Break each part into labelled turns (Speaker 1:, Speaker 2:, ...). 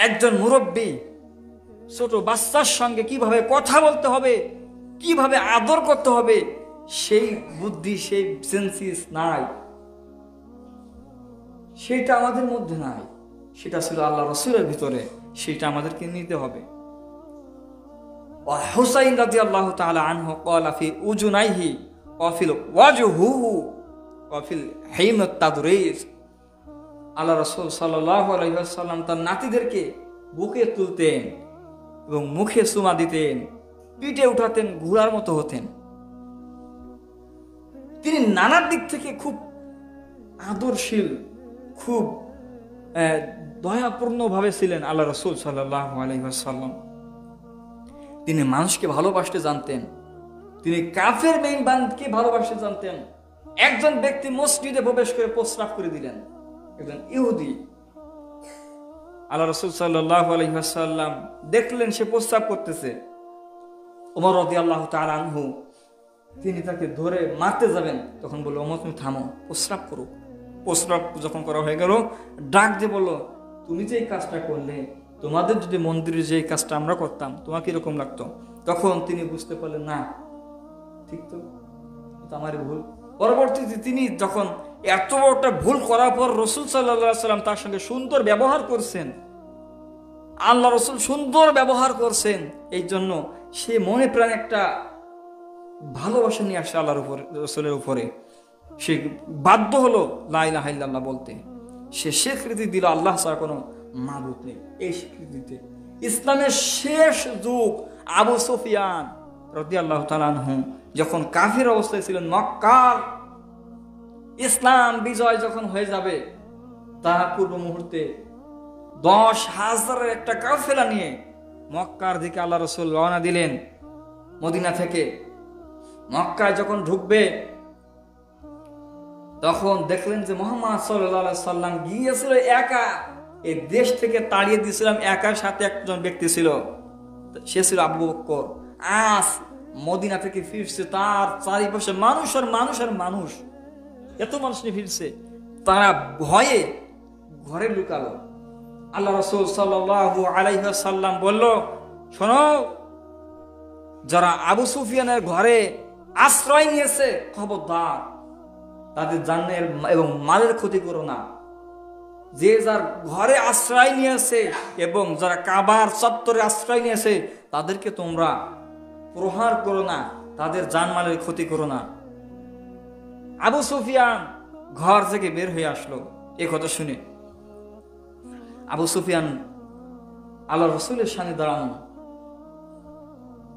Speaker 1: একজন মুরব্বী ছোট বাচ্চার সঙ্গে কিভাবে কথা বলতে হবে, কিভাবে আদর করতে হবে, সেই বুদ্ধি, সেই সেন্সিস নাই, সেটা আমাদের মধ্যে নাই। সেটা ছিল আল্লাহ রসুলের ভিতরে, সেটা আমাদেরকে নিতে হবে। হুসাইন রাদিয়াল্লাহু তাআলা আনহু ক্বালা ফি উজুনাইহি ওয়া ফিল ওয়াজহুহু ওয়া ফিল হাইমাত তাদরিস। আল্লাহ রাসূল সাল্লাল্লাহু আলাইহি ওয়াসাল্লাম তার নাতিদেরকে বুকে তুলতেন এবং মুখে চুমা দিতেন, পিঠে উঠাতেন, ঘোড়ার মতো হতেন। তিনি নানার দিক থেকে খুব আদরশীল, খুব দয়াপূর্ণ ভাবে ছিলেন আল্লাহ রাসূল সাল্লাল্লাহু আলাইহি ওয়াসাল্লাম। তিনি মানুষকে ভালোবাসতে জানতেন, তিনি কাফের বেঈমানকে ভালোবাসতে জানতেন। একজন ব্যক্তি মসজিদে প্রবেশ করে প্রস্রাব করে দিলেন, একজন ইহুদি। আল্লাহ রাসূল সাল্লাল্লাহু আলাইহি ওয়াসাল্লাম দেখলেন সে প্রস্রাব করতেছে। ওমর রাদিয়াল্লাহু তাআলা আনহু তিনি তাকে ধরে মারতে যাবেন, তখন বলল, ওমর তুমি থামো, প্রস্রাব করো। প্রস্রাব যখন করা হয়ে গেল, ডাক দিয়ে বলল, তুমি যে এই কাজটা করলে, তোমাদের যদি মন্দিরে যে এই কাজটা আমরা করতাম, তোমার কিরকম লাগতো? তখন তিনি বুঝতে পারলেন, না ঠিক তো, আমারই ভুল। পরবর্তীতে তিনি যখন এত বড়টা ভুল করার পর রাসূল সাল্লাল্লাহু আলাইহি ওয়াসাল্লাম তার সঙ্গে সুন্দর ব্যবহার করছেন, আল্লাহ রাসূল সুন্দর ব্যবহার করছেন, এই জন্য সে মনে প্রাণে একটা ভালোবাসা নিয়ে আসছে আল্লাহর উপরে, রাসূলের উপরে। সে বাধ্য হলো লা ইলাহা ইল্লাল্লাহ বলতে। সে স্বীকৃতি দিল আল্লাহ ছাড়া কোনো মাবুদ নেই। এই স্বীকৃতিতে ইসলামের শেষ যুগ আবু সুফিয়ান রাদিয়াল্লাহু তাআলা আনহু যখন কাফির অবস্থায় ছিলেন, মক্কার ইসলাম বিজয় যখন হয়ে যাবে, তার পূর্ব মুহূর্তে 10,000 একটা কাফেলা নিয়ে মক্কার দিকে আল্লাহ রাসূল রওনা দিলেন। মদিনা থেকে মক্কায় যখন ঢুকবে, তখন দেখলেন যে মুহাম্মদ সাল্লাল্লাহু আলাইহি সাল্লাম গিয়েছিল একা। এই দেশ থেকে তাড়িয়ে দিয়েছিলাম, একার সাথে একজন ব্যক্তি ছিল, সে ছিল আবু বকর। আজ মদিনা থেকে ফিরছে, তার চারিপাশে মানুষ আর মানুষ আর মানুষ, এত মানুষ নিয়ে ফিরছে। তারা ভয়ে ঘরে লুকালো। আল্লাহ রাসূল সাল্লাল্লাহু আলাইহি ওয়াসাল্লাম বলল, শোনো, যারা আবু সুফিয়ানের ঘরে আশ্রয় নিয়েছে, খবরদার তাদের জানের এবং মালের ক্ষতি করো না। যে যার ঘরে আশ্রয় নিয়েছে এবং যারা কাবার চত্বরে আশ্রয় নিয়েছে, তাদেরকে তোমরা প্রহার করো না, তাদের জানমালের ক্ষতি করো না। আবু সুফিয়ান ঘর থেকে বের হয়ে আসলো। এই কথা শুনে আবু সুফিয়ান আল্লাহ রাসূলের সামনে দাঁড়ানো,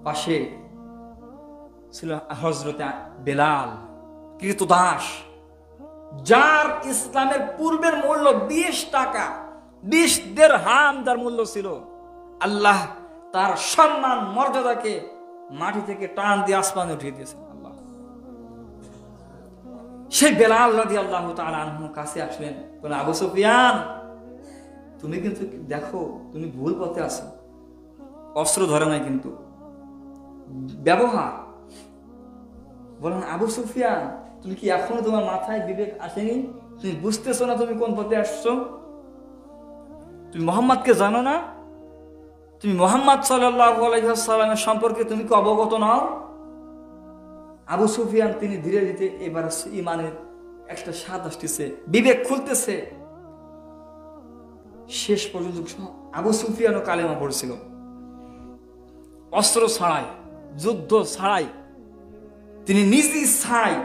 Speaker 1: পাশে ছিল হযরতে বেলাল, কৃতদাস, যার ইসলামের পূর্বের মূল্য 20 টাকা, 20 দিরহাম যার মূল্য ছিল। আল্লাহ তার সম্মান মর্যাদাকে মাটি থেকে টান দিয়ে আসমানে উঠিয়ে দিয়েছেন আল্লাহ। সেই বেলাল রাদিয়াল্লাহু তাআলা আনহু কাছে আসলেন, বলে, আবু সুফিয়ান, তুমি কিন্তু দেখো তুমি ভুল পথে আছো। অস্ত্র ধরে নাই কিন্তু ব্যবহার। বলেন, আবু সুফিয়ান, তুমি কি এখনো তোমার মাথায় বিবেক আসেনি? তুমি বুঝতেছো না তুমি কোন পথে আসছো? তুমি মুহাম্মদকে জানো না? তুমি মুহাম্মদ সাল্লাল্লাহু আলাইহি ওয়াসাল্লামের সম্পর্কে তুমি কি অবগত নও? আবু সুফিয়ান তিনি ধীরে ধীরে এবার ইমানের একটা স্বাদ আসতেছে, বিবেক খুলতেছে। শেষ পর্যন্ত আবু সুফিয়ানও কালেমা পড়ছিল, অস্ত্র ছাড়াই, যুদ্ধ ছাড়াই। তিনি নিজ ইচ্ছায়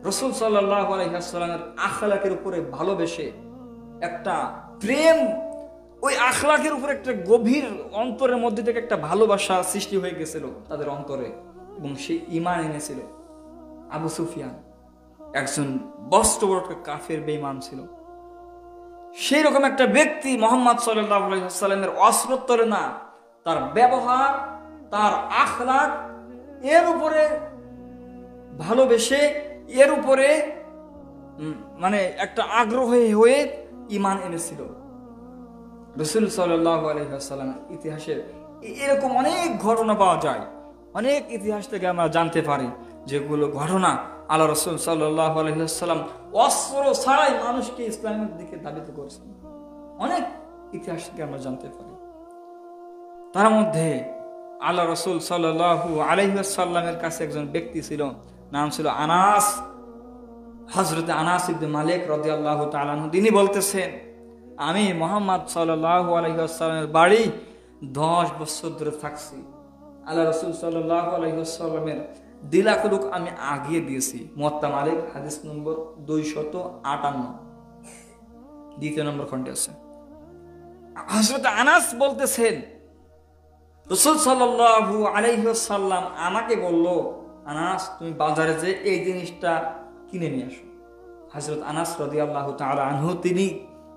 Speaker 1: রাসূল সাল্লাল্লাহু আলাইহি ওয়াসাল্লামের আখলাকের উপরে ভালোবেসে একটা প্রেম, ওই আখলাকের উপরে একটা গভীর অন্তরের মধ্যে থেকে একটা ভালোবাসা সৃষ্টি হয়ে গেছিল তাদের অন্তরে, এবং সে ঈমান এনেছিল। আবু সুফিয়ান একজন বস্ত বড় কাফের বেঈমান ছিল। সেই রকম একটা ব্যক্তি মুহাম্মদ সাল্লাল্লাহু আলাইহি ওয়াসাল্লামের অস্ত্রোত্তরে না, তার ব্যবহার, তার আখলাক, এর উপরে ভালোবেসে, এর উপরে মানে একটা আগ্রহ হয়ে ঈমান এনেছিল। রাসূল সাল্লাল্লাহু আলাইহি ওয়াসাল্লামের ইতিহাসে এরকম অনেক ঘটনা পাওয়া যায়। অনেক ইতিহাস থেকে আমরা জানতে পারি যেগুলো ঘটনা আল্লাহ রাসূল সাল্লাল্লাহু আলাইহি ওয়াসাল্লাম অস্ত্র ছাড়াই মানুষকে ইসলামের দিকে ধাবিত করেছেন। অনেক ইতিহাস থেকে আমরা জানতে পারি। তার মধ্যে আল্লাহ রসুল সাল্লাল্লাহু আলাইহি ওয়াসাল্লামের কাছে একজন ব্যক্তি ছিল, নাম ছিল আনাস, হযরত আনাস ইবনে মালিক রাদিয়াল্লাহু তাআলা আনহু। তিনি বলতেছেন, আমি মুহাম্মদ সাল্লাল্লাহু আলাইহি ওয়াসাল্লামের বাড়ি 10 বছর ধরে থাকছি। আল্লাহ রসুল সাল্লাল্লাহু আলাইহি ওয়াসাল্লামের দিলাকুলুক আমি আগিয়ে দিয়েছি। মুয়াত্তা মালিক হাদিস নম্বর 258, দ্বিতীয় নম্বর খণ্ডে আছে। হযরত আনাস বলতেছেন, রাসূল সাল্লাল্লাহু আলাইহি ওয়াসাল্লাম আমাকে বলল, আনাস তুমি বাজারে যে এই জিনিসটা কিনে নিয়ে আসো। হযরত আনাস রাদিয়াল্লাহু তাআলা আনহু তিনি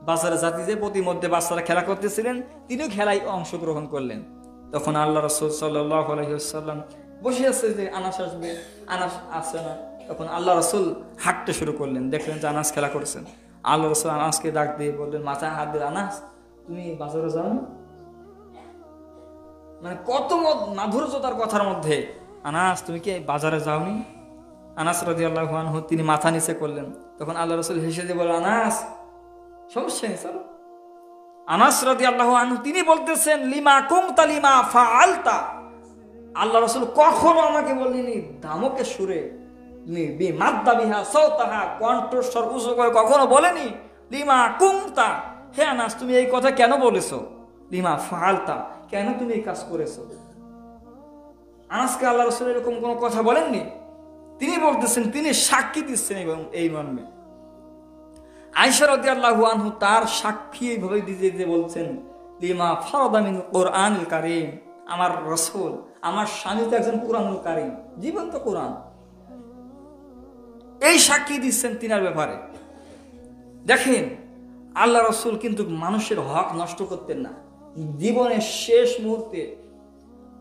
Speaker 1: বাজারে যাতে যে প্রতিমধ্যে বাচ্চারা খেলা করতেছিলেন, তিনিও খেলায় অংশগ্রহণ করলেন। তখন আল্লাহ রাসূল সাল্লাল্লাহু আলাইহি ওয়াসাল্লাম বসে আছে যে আনাস আসবে, আনাস আসে না। তখন আল্লাহ রাসূল হাঁটতে শুরু করলেন, দেখলেন যে আনাস খেলা করছেন। আল্লাহ রাসূল আনাসকে ডাক দিয়ে বললেন, মাথায় হাত দিয়ে, আনাস তুমি বাজারে যাও না? মানে কত মাধুর্যতার কথার মধ্যে, আনাস তুমি কি বাজারে যাওনি? আনাস রাদিয়াল্লাহু আনহু তিনি মাথা নিচে করলেন। তখন আল্লাহ রাসূল হেসে দিয়ে বললেন, আনাস সমস্যা নেই, চলো। আনাস রাদিয়াল্লাহু আনহু তিনি বলতেছেন, লিমা কুমতা লিমা ফাআলতা, আল্লাহ রাসূল কখনো আমাকে বলেননি ধামকের সুরে, বিমাদ্দা বিহা সাওতাহা, কণ্ঠস্বর উঁচু করে কখনো বলেনি লিমা কুমতা, হে আনাস তুমি এই কথা কেন বলেছো, লিমা ফাআলতা, কেন তুমি এই কাজ করেছো। আনাসকে আল্লাহ রাসূল এরকম কোনো কথা বলেননি। তিনি বলতেছেন, তিনি সাক্ষী দিচ্ছেন এবং এই মর্মে। আয়েশা রাদিয়াল্লাহু আনহু তার সাক্ষী এইভাবে দিতে বলছেন, লিমা ফারাদা মিন কুরআনিল কারীম, আমার রাসূল আমার স্বামী তো একজন কুরআনুল কারীম, জীবন্ত কুরআন। এই সাক্ষী দিচ্ছেন তিনার ব্যাপারে। দেখেন আল্লাহ রাসূল কিন্তু মানুষের হক নষ্ট করতেন না। জীবনের শেষ মুহূর্তে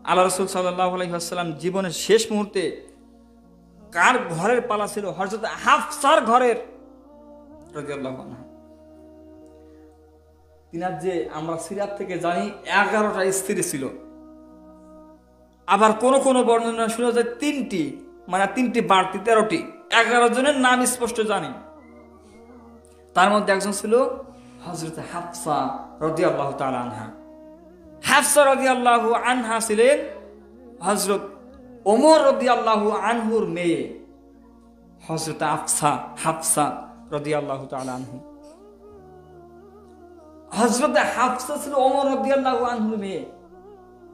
Speaker 1: আল্লাহ রাসূল সাল্লাল্লাহু আলাইহি ওয়াসাল্লাম জীবনের শেষ মুহূর্তে কার ঘরের পালা ছিল? হযরত হাফসার ঘরের রাদিয়াল্লাহু আনহা। তিনার যে আমরা সিরাত থেকে জানি 11টা স্ত্রী ছিল, আবার কোন কোন বর্ণনা শোনা যায় 3টি, মানে 3টি বাড়তি 13টি, 11 জনের নাম স্পষ্ট জানি। তার মধ্যে একজন ছিল হযরত হাফসা রাদিয়াল্লাহু তাআলা আনহা। হাফসা রাদিয়াল্লাহু আনহা ছিলেন হযরত ওমর রাদিয়াল্লাহু আনহুর মেয়ে, হযরত হাফসা রাদিয়াল্লাহু তাআলা আনহু। হযরত হাফসা ছিল ওমর রাদিয়াল্লাহু আনহুর মেয়ে।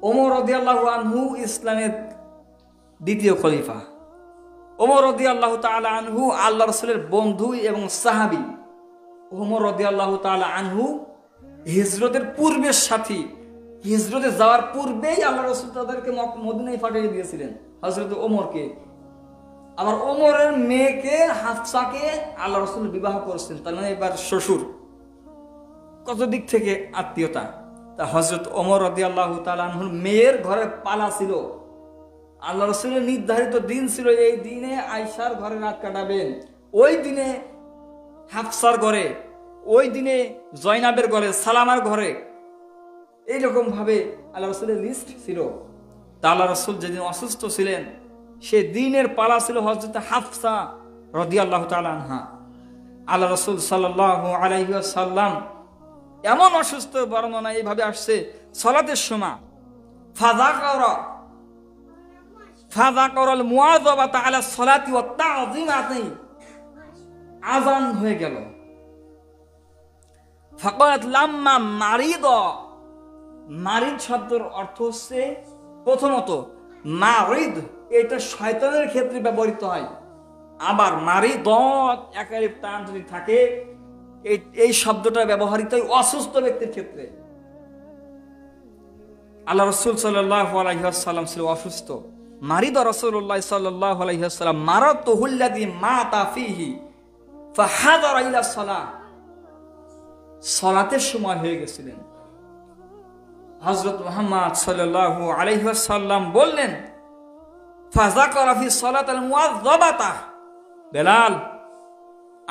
Speaker 1: ওমর রাদিয়াল্লাহু আনহু ইসলামের দ্বিতীয় খলিফা। ওমর রাদিয়াল্লাহু তাআলা আনহু আল্লাহ রাসূলের বন্ধু এবং সাহাবী। ওমর রাদিয়াল্লাহু তাআলা আনহু হিজরতের পূর্বের সাথী। হিজরতে যাওয়ার পূর্বেই আল্লাহ রাসূল তাদেরকে মদিনায় পাঠিয়ে দিয়েছিলেন, হযরত ওমরকে। আবার ওমরের মেয়েকে হাফসাকে আল্লাহ রাসূল বিবাহ করেছেন, তার মানে এবার শ্বশুর। কত দিক থেকে আত্মীয়তা। তা হযরত ওমর রাদিয়াল্লাহু তাআলা আনহুর মেয়ের ঘরে পালা ছিল। আল্লাহ রাসূলের নির্ধারিত দিন ছিল, এই দিনে আয়েশার ঘরে রাত কাটাবেন, ওই দিনে হাফসার ঘরে, ওই দিনে জয়নাবের ঘরে, সালামার ঘরে, এইরকম ভাবে আল্লাহ রাসূলের লিস্ট ছিল। তা আল্লাহ রাসূল যেদিন অসুস্থ ছিলেন, সে দিনের পালা ছিল হযরত হাফসা রাদিয়াল্লাহু তাআলা আনহা। আল্লাহ রাসূল সাল্লাল্লাহু আলাইহি ওয়াসাল্লাম এমন অসুস্থ, বর্ণনা এইভাবে আসছে, সালাতের সময় ফাযাকারাল মুওয়াযাবাতা আলা সালাতি ওয়া তা'যীমাতি, আযান হয়ে গেল। ফাকাত লাম্মা মারিদা, মারিদ শব্দের অর্থ হচ্ছে প্রথমত মারিদ, এটা শয়তানের ক্ষেত্রে ব্যবহৃত হয়। আবার মারিদত একালিফ টান যদি থাকে, এই শব্দটা ব্যবহৃত হয় অসুস্থ ব্যক্তির ক্ষেত্রে। আল্লাহ রাসূল সাল্লাল্লাহু আলাইহি ওয়াসাল্লাম ছিল অসুস্থ। মারিদা রাসূলুল্লাহ সাল্লাল্লাহু আলাইহি ওয়াসাল্লাম মারাতুহুল্লাযী মাতা ফীহি ফাহাদারা ইলা সালাহ, সালাতের সময় হয়ে গেছিলেন। হযরত মুহাম্মদ সাল্লাল্লাহু আলাইহি ওয়াসাল্লাম বললেন, ফাযাকারা ফি সালাতিল মুআযযাবাতা, বেলাল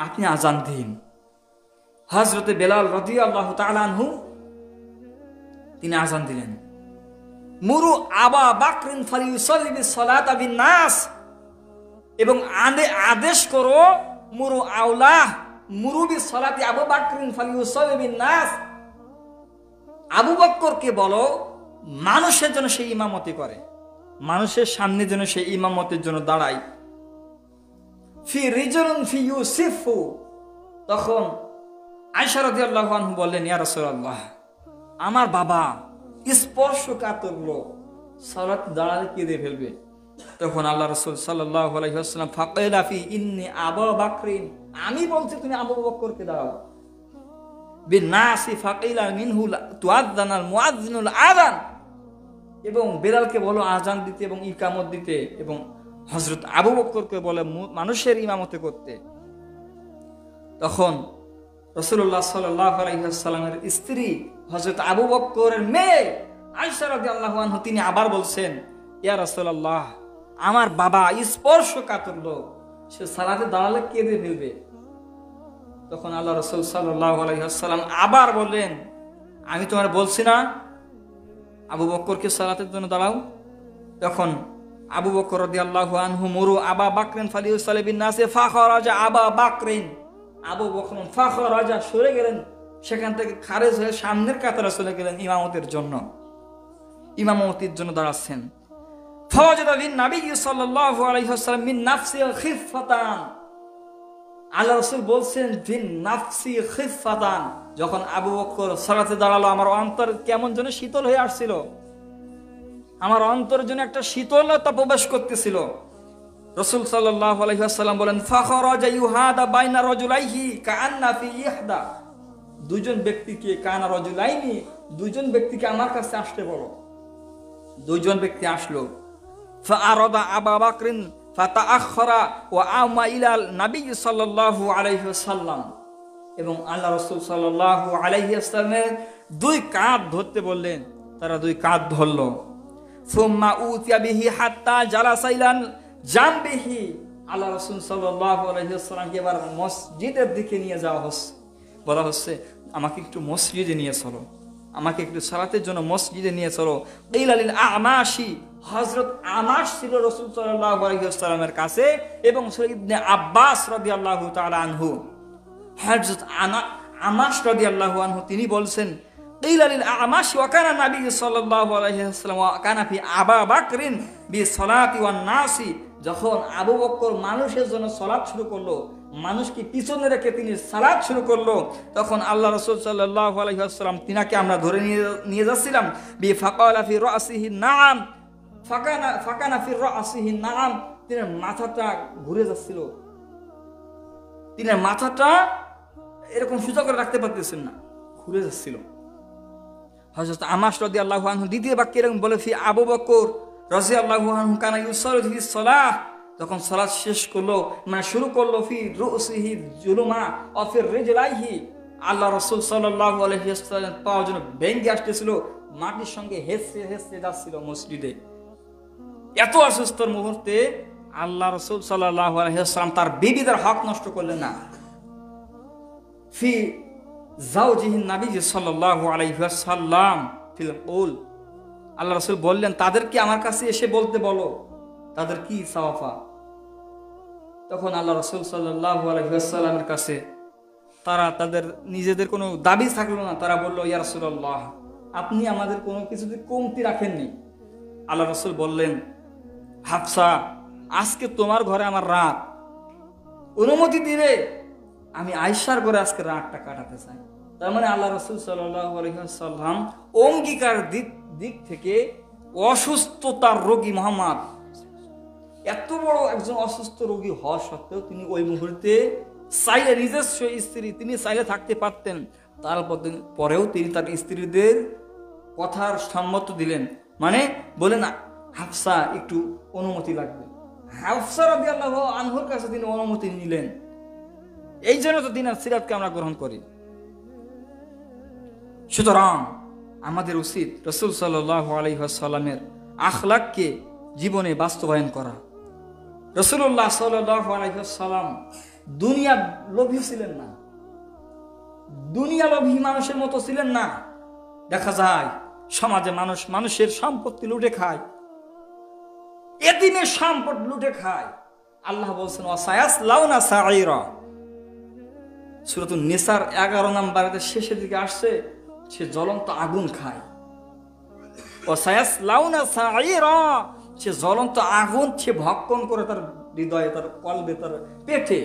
Speaker 1: আপনি আযান দিন। হযরত বেলাল রাদিয়াল্লাহু তাআলা আনহু তিনি আযান দিলেন। মুরু আবা বাকরিন ফালিউসাল্লি বিস সালাতা বিন নাস, এবং আদেশ করো, মুরু আওলা মুরু বিস সালাতি আবু বাকরিন ফালিউসাল্লি বিন নাস, আবু বকরকে বলো মানুষের জন্য সে ইমামতি করে, মানুষের সামনে যেন সে ইমামতের জন্য দাঁড়ায়। ফি রিজলুন ফি ইউসিফু, তখন আয়েশা রাদিয়াল্লাহু আনহা বললেন, ইয়া রাসূলুল্লাহ, আমার বাবা স্পর্শকাতর লোক, সালাত দাঁড়ালে কেঁদে ফেলবে। তখন আল্লাহ রাসূল সাল্লাল্লাহু আলাইহি ওয়াসাল্লাম ফাকাইলা ফি ইন্নী আবু বকরিন, আমি বলছি তুমি আবু বকরকে দাও। বিনাসি ফাকাইলা মিনহু তুআযানাল মুআযযিনুল আযান, এবং বেলালকে বলো আজান দিতে এবং ইকামত দিতে, এবং হযরত আবু বকরকে বলে মানুষের ইমামতি করতে। তখন রাসূলুল্লাহ সাল্লাল্লাহু আলাইহি ওয়াসাল্লামের স্ত্রী হযরত আবু বকরের মেয়ে আয়েশা রাদিয়াল্লাহু আনহা তিনি আবার বলছেন, ইয়া রাসূলুল্লাহ, আমার বাবা স্পর্শকাতর লোক, সে সালাতে দাঁড়ালে কেঁদে ফেলবে। তখন আল্লাহ রাসূল সাল্লাল্লাহু আলাইহি ওয়াসাল্লাম আবার বললেন, আমি তোমার বলছি না আবু বকরকে সালাতের জন্য দাঁড়াও। তখন আবু বকর রাদিয়াল্লাহু আনহু মুরু আবা বকরিন ফালিউসাল্লি বিন নাসি ফাখরাজা আবা বকরিন, আবু বকর ফাখরাজা সরে গেলেন, সেখান থেকে খারেজ হয়ে সামনের কাতারে চলে গেলেন ইমামতের জন্য, ইমামতির জন্য দাঁড়াচ্ছেন। ফাওয়াজাদা বিন নবী সাল্লাল্লাহু আলাইহি ওয়াসাল্লাম মিন নাফসি খিফাতান, আল্লাহ রাসূল বলছেন বিন নাফসি খিফাতান, যখন আবু বকর সালাতে দাঁড়ালো আমার অন্তর কেমন যেন শীতল হয়ে আসছিল, আমার অন্তরের জন্য একটা শীতলতা প্রবেশ করতেছিল। রাসূল সাল্লাল্লাহু আলাইহি ওয়াসাল্লাম বলেন, ফাখরাজা ইউহাদা বাইনা রাজুলাইহি কাআন্না ফি ইহদা, দুইজন ব্যক্তিকে, কানা রাজুলাইনি, দুইজন ব্যক্তিকে আমার কাছে আসতে বলো। দুইজন ব্যক্তি আসলো। ফাআরাদা আবু বকরিন ফাতাআখারা ওয়া আমা ইলাল নবী সাল্লাল্লাহু আলাইহি ওয়াসাল্লাম, এবং আল্লাহ রাসূল সাল্লাল্লাহু আলাইহি ওয়াসাল্লামের দুই কাঁধ ধরতে বললেন, তারা দুই কাঁধ ধরলো। সুম্মা উতিয়া বিহি হাত্তা জালাসা ইলা জামবিহি, আল্লাহ রাসূল সাল্লাল্লাহু আলাইহি ওয়াসাল্লামকে এবার মসজিদের দিকে নিয়ে যাওয়া হচ্ছে, বলা হচ্ছে আমাকে একটু মসজিদে নিয়ে চলো, আমাকে একটু সালাতের জন্য মসজিদে নিয়ে চলো। কিলা লিল আমাশি, হযরত আমাশ ছিল রাসূল সাল্লাল্লাহু আলাইহি ওয়াসাল্লামের কাছে, এবং ইবনে আব্বাস রাদিয়াল্লাহু তাআলা আনহু, হযরত আমাশ রাদিয়াল্লাহু আনহু তিনি বলছেন, কিলা লিল আমাশি ওয়া কানা নবী সাল্লাল্লাহু আলাইহি ওয়াসাল্লাম ওয়া কানা ফি আবু বকরিন বিসসালাতি ওয়ান নাসি, যখন আবু বকর মানুষের জন্য সালাত শুরু করলো, মানুষকে পিছনে রেখে তিনি সালাত শুরু করলো, তখন আল্লাহ রাসূল সাল্লাল্লাহু আলাইহি ওয়াসাল্লাম তিনাকে আমরা ধরে নিয়ে যাচ্ছিলাম। বি ফাকালা ফি রাসিহি নাম, ফাকানা ফি রাসিহি নাম, তিনার মাথাটা ঘুরে যাচ্ছিল, তিনার মাথাটা এরকম সোজা করে রাখতে পারতেছেন না, ঘুরে যাচ্ছিল। হযরত আমাশ রাদিয়াল্লাহু আনহু দ্বিতীয় বাক্যে এরকম বলে, ফি আবু বকর রাদিয়াল্লাহু আনহু কানা ইউসাল্লি ফি সালাহ, তখন সালাত শেষ করলো, মানে শুরু করলো, ফি রুসিহি জুলুমা ওয়া ফি রিজলাইহি, আল্লাহ রাসূল সাল্লাল্লাহু আলাইহি ওয়াসাল্লাম পাওয়ার জন্য ভেঙে আসতেছিল, মাটির সঙ্গে হেসে হেসে যাচ্ছিল মসজিদে। এত অসুস্থর মুহূর্তে আল্লাহ রাসূল সাল্লাল্লাহু আলাইহি ওয়াসাল্লাম তার বিবিদের হক নষ্ট করলেন না। ফি জাওজিহিন নবী সাল্লাল্লাহু আলাইহি ওয়াসাল্লাম ফিল কুল, আল্লাহ রাসূল বললেন তাদেরকে আমার কাছে এসে বলতে বলো তাদের কি সাওয়াফা। তখন আল্লাহ রাসূল সাল্লাল্লাহু আলাইহি ওয়াসাল্লামের কাছে তারা তাদের নিজেদের কোনো দাবি থাকলো না, তারা বলল, ইয়া রাসূলুল্লাহ, আপনি আমাদের কোনো কিছুতে কমতি রাখেননি। আল্লাহ রাসূল বললেন, হাফসা, আজকে তোমার ঘরে আমার রাত, অনুমতি দিলে আমি আয়েশার ঘরে আজকে রাতটা কাটাতে চাই। তার মানে আল্লাহ রাসূল সাল্লাল্লাহু আলাইহি ওয়াসাল্লাম অঙ্গীকার দিক থেকে অসুস্থতার রোগী মুহাম্মদ, এত বড় একজন অসুস্থ রোগী হওয়া সত্ত্বেও তিনি ওই মুহূর্তে চাইলে নিজস্ব স্ত্রী, তিনি চাইলে থাকতে পারতেন, তারপরেও তিনি তার স্ত্রীদের কথার সম্মত দিলেন, মানে বলেন হাফসা একটু অনুমতি লাগবে। হাফসা রাদিয়াল্লাহু আনহুর কাছে তিনি অনুমতি নিলেন। এই জন্য তো দিনের সিরাতকে আমরা গ্রহণ করি। সুতরাং আমাদের উচিত রাসূল সাল্লাল্লাহু আলাইহি ওয়াসাল্লামের আখলাককে জীবনে বাস্তবায়ন করা। রাসূলুল্লাহ সাল্লাল্লাহু আলাইহি ওয়াসাল্লাম দুনিয়া লোভী ছিলেন না, দুনিয়া লোভী মানুষের মতো ছিলেন না। দেখা যায় সমাজে মানুষের সম্পত্তি লুটে খায়, এতিমের সম্পদ লুটে খায়। আল্লাহ বলছেন ওয়াসায়াসলাউনা সাঈরা, সূরাতুন নিসার 11 নম্বর আয়াতের শেষের দিকে আসছে, সে জ্বলন্ত আগুন খায়। ও সায়াসলাউনা সাঈরা, সে জ্বলন্ত আগুন সে ভক্ষণ করে তার হৃদয়ে, তার কলবে, তার পেটে।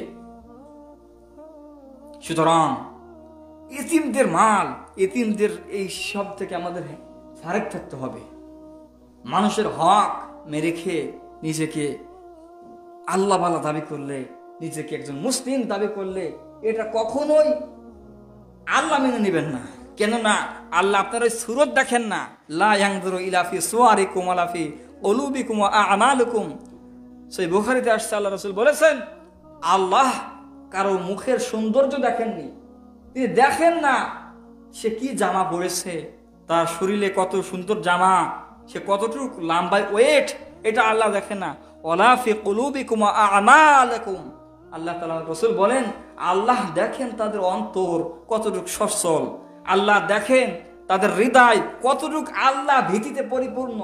Speaker 1: সুতরাং এতিমদের মাল, এতিমদের এই সব থেকে আমাদের ফারেক থাকতে হবে। মানুষের হক মেরে খেয়ে নিজেকে আল্লাহ বালা দাবি করলে, নিজেকে একজন মুসলিম দাবি করলে, এটা কখনোই আল্লাহ মেনে নেবেন না। কেননা আল্লাহ আপনার ওই সুরত দেখেন না। লা ইয়ানজুরু ইলা ফি সুওয়ারিকুম ওয়ালা ফি কুলুবিকুম ওয়া আমালুকুম। সেই বুখারীতে আসছে, আল্লাহ রাসূল বলেছেন আল্লাহ কারো মুখের সৌন্দর্য দেখেননি, তিনি দেখেন না সে কি জামা পরেছে, তার শরীরে কত সুন্দর জামা, সে কতটুকু লম্বায় ওয়েট, এটা আল্লাহ দেখেন না। ওয়ালা ফি কুলুবিকুম ওয়া আমালুকুম, আল্লাহ তাআলা রাসূল বলেন আল্লাহ দেখেন তাদের অন্তর কতটুকু সচ্ছল, আল্লাহ দেখেন তাদের হৃদয় কতটুকু আল্লাহ ভীতিতে পরিপূর্ণ।